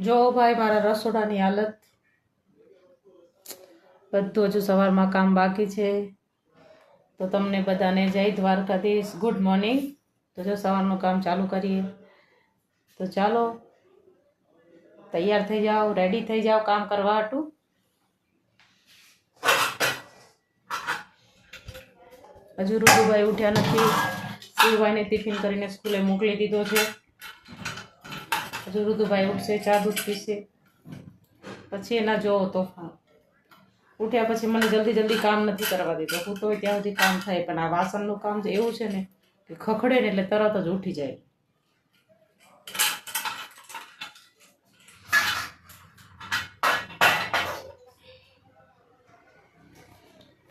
જો ભાઈ મારા રસોડાની હાલત બધું હજુ સવારમાં કામ બાકી છે. તો તમને બધાને જય દ્વારકાધીશ, ગુડ મોર્નિંગ. તો જો સવારનું કામ ચાલુ કરીએ. તો ચાલો તૈયાર થઈ જાઓ, રેડી થઈ જાઓ કામ કરવા હાટું. હજુ ઋતુભાઈ ઉઠ્યા નથી. શિવભાઈને ટિફિન કરીને સ્કૂલે મોકલી દીધો છે. હજુ ઋતુભાઈ ઉઠશે, ચા દૂધ પીશે, પછી એના જોવો તોફાન. ઉઠ્યા પછી મને જલ્દી કામ નથી કરવા દેતો. હું તો ત્યાં સુધી કામ થાય, પણ આ વાસણનું કામ તો એવું છે ને કે ખખડે ને એટલે તરત જ ઉઠી જાય.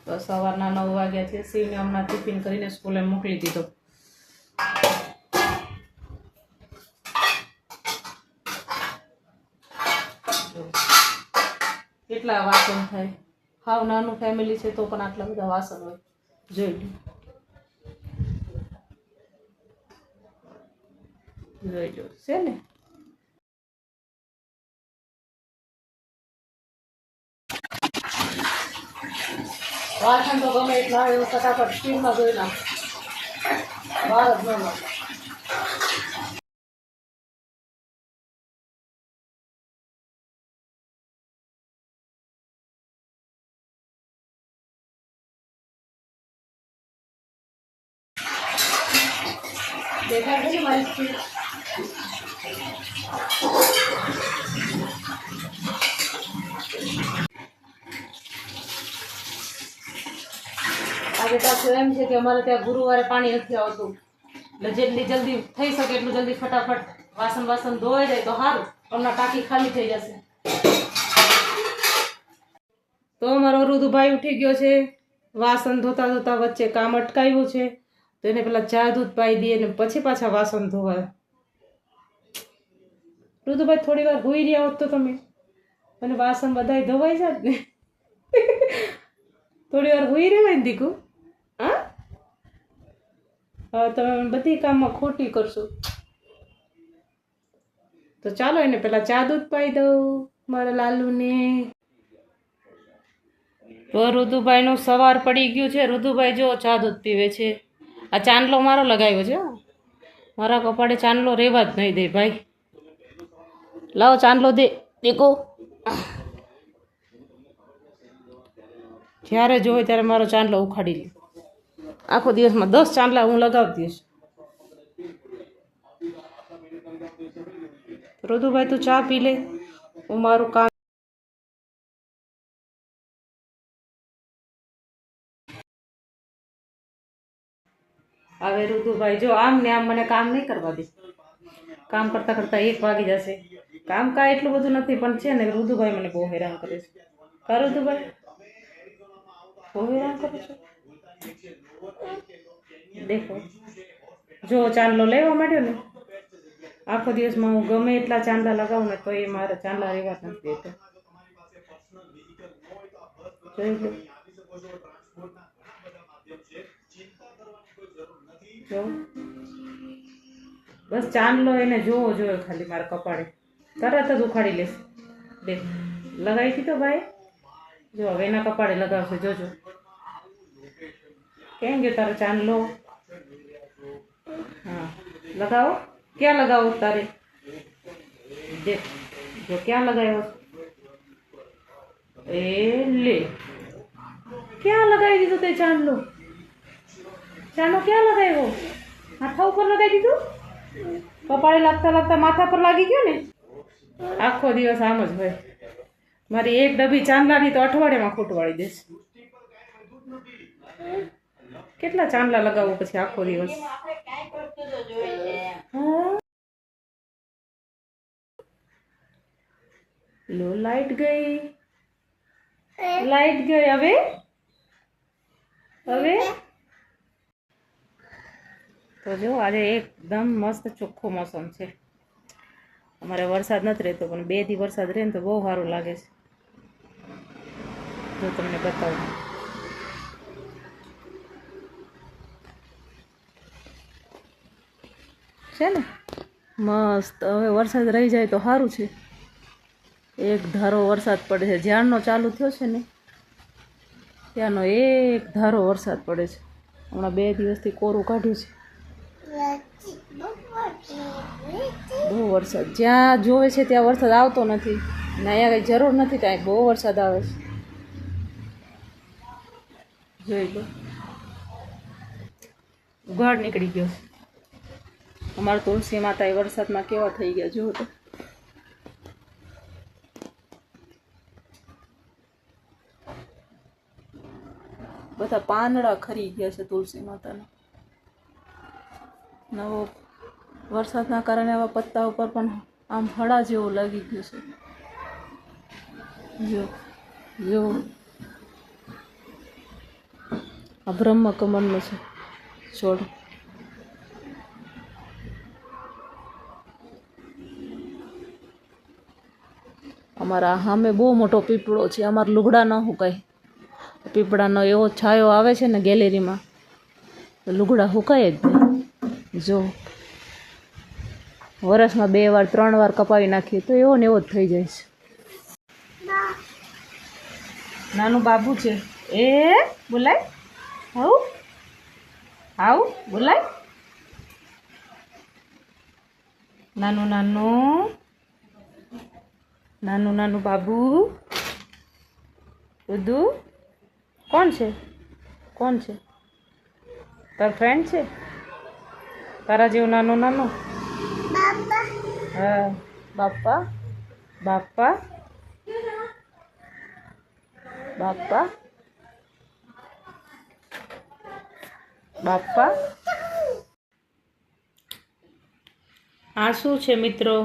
તો સવારના 9 વાગ્યા છે. શિવને હમણાં ટિફિન કરીને સ્કૂલે મોકલી દીધો. કેટલા વાસણ થાય. હાવ નાનું ફેમિલી છે તો પણ આટલા બધા વાસણ હોય. જોઈ લો છે ને. વાસણ તો ગમે એટલા હોય ફટાફટ સ્ટીલમાં ધોઈ નાખ, બહાર જ ન નાખ. દેખાય છે ને મારી સ્પીડ. આજે પાછું એમ છે કે અમારે ત્યાં ગુરુવારે પાણી નથી આવતું, એટલે જેટલી જલ્દી થઈ શકે એટલું જલ્દી ફટાફટ વાસણ ધોવાઈ જાય તો સારું. હમણાં ટાંકી ખાલી થઈ જશે. તો અમારો ઋતુભાઈ ઉઠી ગયો છે. વાસણ ધોતા ધોતા વચ્ચે કામ અટકાવ્યું છે, તો એને પેલા ચા દૂધ પાઈ દઈએ ને પછી પાછા વાસણ ધોવા. ઋતુભાઈ થોડી વાર હોઈ રહ્યા હોત તો તમે, અને વાસણ બધાય ધોવાઈ જાત ને. થોડી વાર હોઈ રહેવાય ને દીકુ. હા, તમે બધી કામમાં ખોટી કરશો. તો ચાલો એને પેલા ચા દૂધ પાઈ દઉં મારા લાલુને. તો ઋતુભાઈ નું સવાર પડી ગયું છે. ઋતુભાઈ જો ચા દૂધ પીવે છે. આ ચાંદલો મારો લગાવ્યો છે. મારા કપાળે ચાંદલો રેવા જ નહીં દે ભાઈ. લાવો ચાંદલો દે દેખો. જ્યારે જોવે ત્યારે મારો ચાંદલો ઉખાડી લે. આખો દિવસમાં 10 ચાંદલા હું લગાવતી હશ. ઋતુભાઈ તું ચા પી લે, હું મારું કામ. હવે ઋતુભાઈ જો આમ ને આમ મને કામ નહીં કરવા દે. કામ કરતા કરતા 1 વાગી જશે. કામ કાંઈ એટલું બધું નથી, પણ છે ને ઋતુભાઈ મને બહુ હેરાન કરે છે. કા ઋતુભાઈ બહુ હેરાન કરે છે. દેખો જો ચાંદલો લેવા માંડ્યો ને. આખો દિવસમાં હું ગમે એટલા ચાંદલા લગાવું ને તો એ મારા ચાંદલા રેવા નથી દેતો. જોઈ લો જો, બસ ચાંદલો એને જોવો જોયો ખાલી મારા કપાળે, તરત જ ઉખાડી લેશે. દેખ લગાવી દીધો ભાઈ. જો હવે એના કપાળે લગાવશે. જોજો કેમ ગયો તારો ચાંદલો. હા લગાવો. ક્યાં લગાવો તારે? દેખ જો ક્યાં લગાવ્યો. એ લે ક્યાં લગાવી દીધો તે ચાંદલો. ચાંદલો ક્યાં લગાવ્યો? માથા ઉપર લગાવી દીધું. કપાળે લાગતા લાગતા માથા પર લાગી ગયો ને. આખો દિવસ આમ જ હોય. મારી એક ડબ્બી ચાંદલાની તો અઠવાડિયામાં ખોટ વાળી દેશે. કેટલા ચાંદલા લગાવવું પછી આખો દિવસ. લો લાઈટ ગઈ. લાઈટ ગઈ. હવે હવે તો જો આજે એકદમ મસ્ત ચોખ્ખો મોસમ છે. અમારે વરસાદ નથી રહેતો, પણ 2 દી વરસાદ રહે ને તો બહુ સારું લાગે છે. જો તમને બતાવું છે ને મસ્ત. હવે વરસાદ રહી જાય તો સારું છે. એક ધારો વરસાદ પડે છે. જ્યારનો ચાલુ થયો છે ને ત્યાંનો એક ધારો વરસાદ પડે છે. હમણાં 2 દિવસથી કોરું કાઢ્યું છે. બહુ વરસાદ, જ્યાં જોવે છે ત્યાં વરસાદ આવતો નથી ને અહીંયા કંઈ જરૂર નથી, ત્યાં બહુ વરસાદ આવે છે. જોઈ લો, ઉઘાડ નીકળી ગયો. અમારા તુલસી માતા એ વરસાદમાં કેવા થઈ ગયા જુઓ તો. બધા પાંદડા ખરી ગયા છે તુલસી માતાના. નવો વરસાદના કારણે આવા પત્તા ઉપર પણ આમ હળા જેવું લાગી ગયું છે. જો જો આ બ્રહ્મ કમળનો છે છોડ. અમારા સામે બહુ મોટો પીપળો છે. અમારા લુગડા ન સુકાય. પીપળાનો એવો છાયો આવે છે ને ગેલેરીમાં, લુગડા સુકાય જ નહીં. જો વર્ષમાં 2 વાર 3 વાર કપાવી નાખીએ તો એવો ને એવો જ થઈ જાય છે. નાનું બાબુ છે એ બોલાય, આવું આવું બોલાય. નાનું નાનું નાનું નાનું બાબુ. બધું કોણ છે? કોણ છે? તાર ફ્રેન્ડ છે? તારા જેવું નાનું નાનું? હા, બાપા બાપા બાપા બાપા. આ શું છે મિત્રો?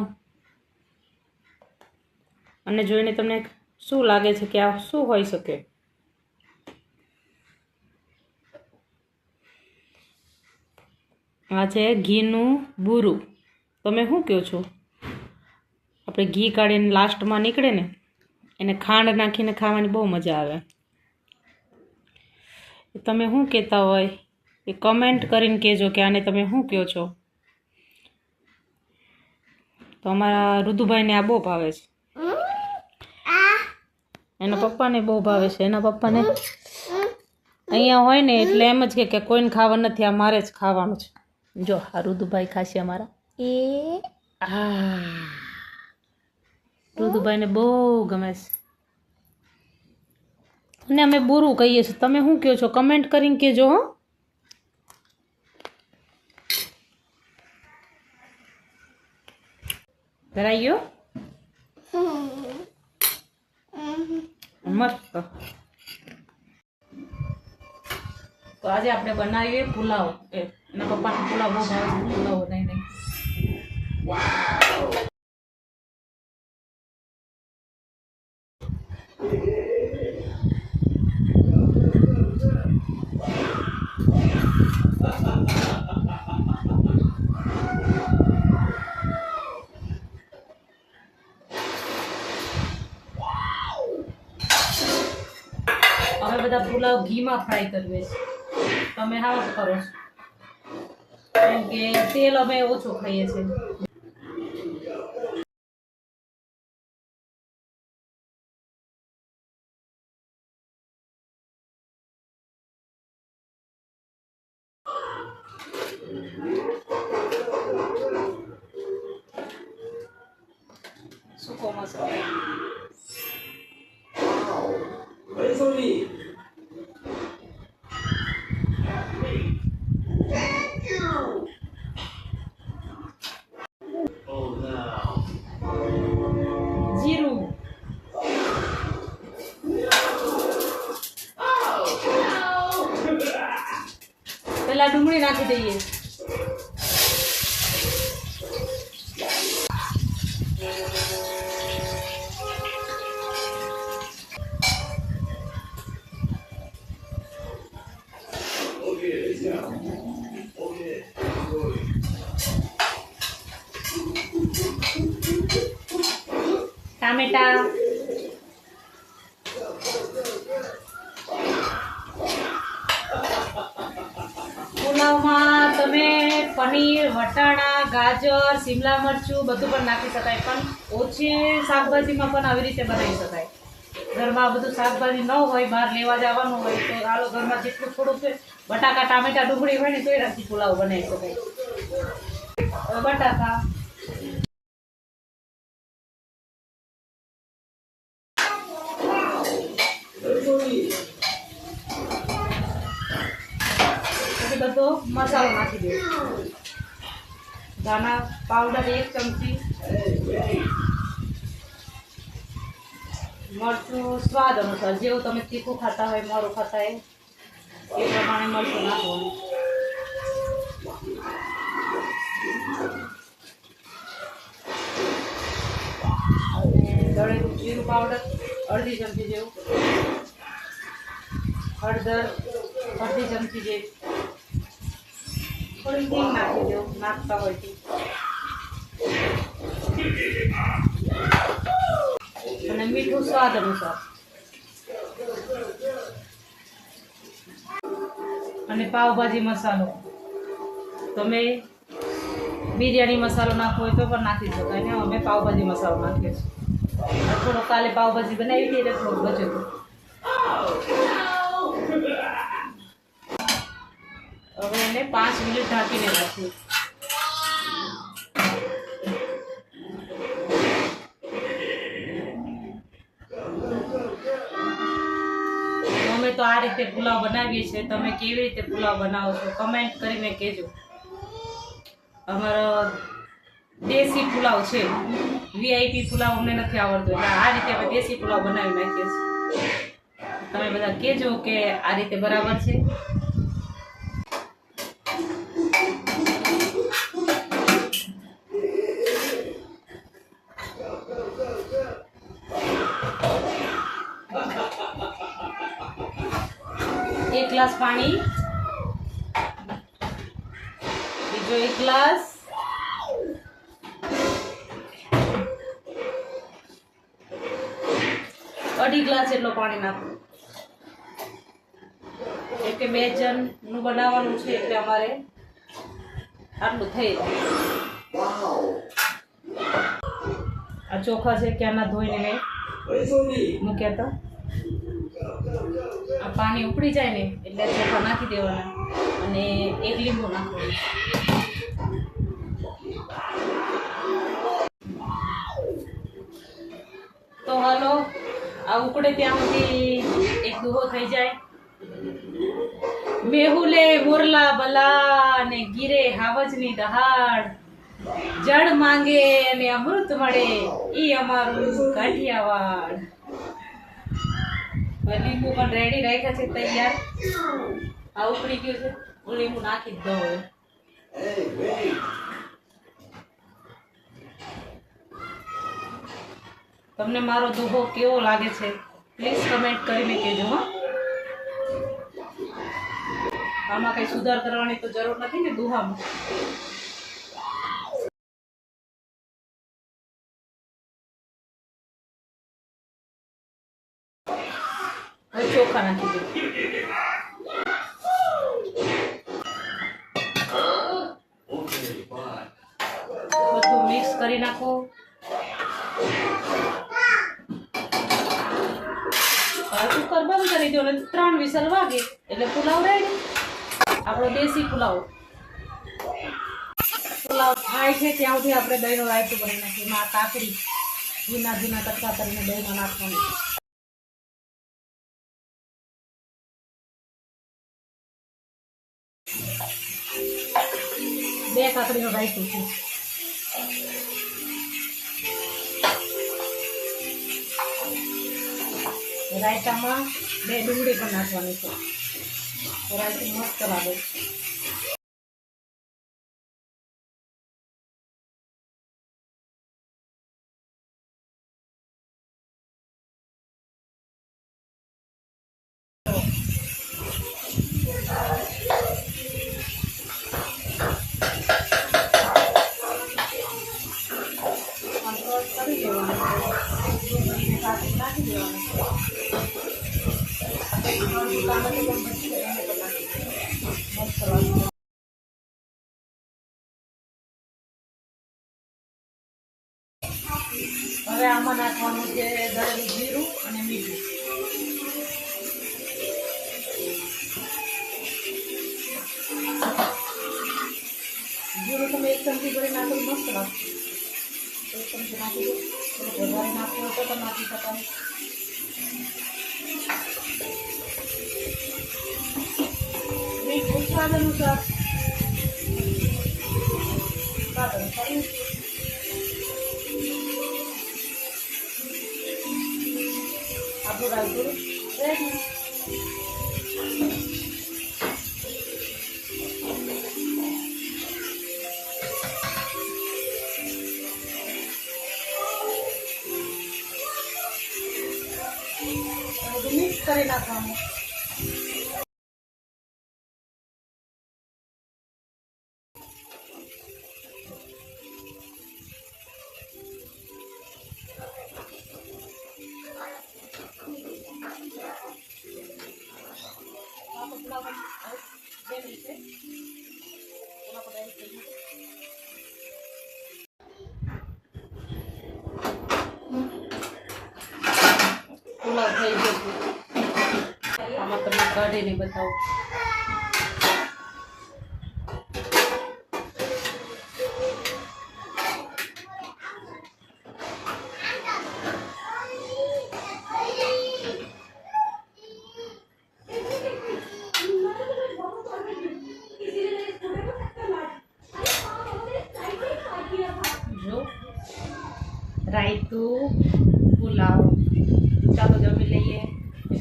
અને જોઈને તમને શું લાગે છે કે આ શું હોઈ શકે? આ છે ઘીનું બુરું. તમે શું કહો છો? આપણે ઘી કાઢીને લાસ્ટમાં નીકળે ને એને ખાંડ નાખીને ખાવાની બહુ મજા આવે. તમે શું કહેતા હોય એ કમેન્ટ કરીને કહેજો કે આને તમે શું કહો છો. તો અમારા રુદુભાઈને આ બહુ ભાવે છે. એના પપ્પાને બહુ ભાવે છે. એના પપ્પાને અહીંયા હોય ને એટલે એમ જ કે કોઈને ખાવા નથી, આ મારે જ ખાવાનું છે. જો આ રુદુભાઈ ખાશે અમારા. એ રુદુભાઈને બહુ ગમે છે. અને અમે બુરું કહીએ છીએ. તમે શું કહો છો કમેન્ટ કરીને કહેજો. હો, ધરાઈ ગયો મસ્ત. તો આજે આપણે બનાવીએ પુલાવ. એના પપ્પાને પુલાવ બહુ ભાવે છે. પુલાવ નહીં નહીં. અમે બધા પુલાવ ઘીમાં ફ્રાય કરીએ છીએ. તમે હાવ કરો છો કેમ કે તેલ અમે ઓછું ખાઈએ છીએ. સૂકો મસાલો. જીરું. પેલા ડુંગળી નાખી દઈએ. ટામેટા. પુલાવમાં તમે પનીર, વટાણા, ગાજર, શિમલા મરચું બધું પણ નાખી શકાય, પણ ઓછી શાકભાજીમાં પણ આવી રીતે બનાવી શકાય. ઘરમાં બધું શાકભાજી ન હોય, બહાર લેવા જવાનું હોય તો આલો ઘરમાં જેટલું થોડું બટાકા, ટામેટા, ડુંગળી હોય ને તો એનાથી પુલાવ બનાવી શકાય. બટાકા બધો મસાલો નાખી દે. ધાણા પાવડર 1 ચમચી, મરચું સ્વાદ અનુસાર, જેવું તમે તીખું ખાતા હોય, મોરું ખાતા હોય એ પ્રમાણે મરચું નાખવાનું. દળેલું જીરું પાવડર 1/2 ચમચી જેવું, હળદર 1/2 ચમચી જેવી, થોડી હિંગ નાખી દેવું નાખતા હોય તો, અને મીઠું સ્વાદ અનુસાર, અને પાવભાજી મસાલો. તમે બિરયાની મસાલો નાખવો હોય તો પણ નાખી શકાય ને, અમે પાવભાજી મસાલો નાખીએ છીએ. થોડો કાલે પાવભાજી બનાવી હતી એટલે થોડું બચ્યું હતું. હવે એને 5 મિનિટ ઢાંકીને રાખીએ. અમે તો આ રીતે પુલાવ બનાવીએ છીએ. તમે કેવી રીતે પુલાવ બનાવો છો કમેન્ટ કરીને કહેજો. અમારો દેશી પુલાવ છે, વીઆઈપી પુલાવ અમને નથી આવડતો, એટલે આ રીતે અમે દેશી પુલાવ બનાવી નાખીએ છીએ. તમે બધા કહેજો કે આ રીતે બરાબર છે. એક ગ્લાસ પાણી, બીજો 1 ગ્લાસ, અઢી ગ્લાસ જેટલો પાણી નાખો. કેમ કે 2 જણનું બનાવવાનું છે એટલે અમારે આટલું થઈ જાય. આ ચોખા છે, ક્યાંના ધોઈને મેં મૂક્યા હતા. આ પાણી ઉકળી જાય ને એટલે ચોખા નાખી દેવાના અને 1 લીંબુ નાખવાનું. તો હાલો આ ઉકળે ત્યાં સુધી એક દુહો થઈ જાય. મેહુલે મોરલા બલા ને ગીરે હાવજની દહાડ, જળ માંગે અને અમૃત મળે ઈ અમારું કાઠિયાવાડ. લીંબુ પણ રેડી રાખ્યા છે તૈયાર. આ ઉકળી ગયું છે, હું લીંબુ નાખી જ દઉં. તમને મારો દુહો કેવો લાગે છે પ્લીઝ કમેન્ટ કરીને કહેજો. હા, આમાં કઈ સુધાર કરવાની તો જરૂર નથી ને દુહામાં. હવે ચોખા નાખી દો. બધું મિક્સ કરી નાખો. કુકર બંધ કરી દો અને 3 વિસલ વાગે એટલે પુલાવ રેડી. આપણો દેશી પુલાવ થાય છે ત્યાં સુધી આપણે દહીંનો રાયતું બનાવી નાખીએ. એમાં કાકડી જૂના કટકા કરીને દહીંમાં નાખવાનું. બે કાકડીનો રાયતું છે. રાયતામાં 2 ડુંગળી પણ નાખવાની છે. રાયતું મસ્ત લાગે. કરી દેવાનું, નાખી દેવાનું. હવે આમાં નાખવાનું છે દળેલું જીરું અને મીઠું. જીરું તમે 1 ચમચી ભરી નાખો મસ્ત લાગશે. 1 ચમચી નાખી દો. વધારે નાખવું હોય તો નાખી શકાય. મીઠું સ્વાદ અનુસાર. આપણું રાયતું રેડી. બધું મિક્સ કરી નાખવાનું. પુલાવ થઈ ગયો. આમાં તમને કાઢીને બતાવું. જો રાયતું પુલાવ. ચાલો જમી લઈએ.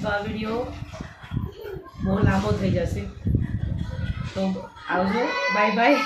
તો આ વિડીયો બહુ લાંબો થઈ જશે. તો આવજો. Bye bye.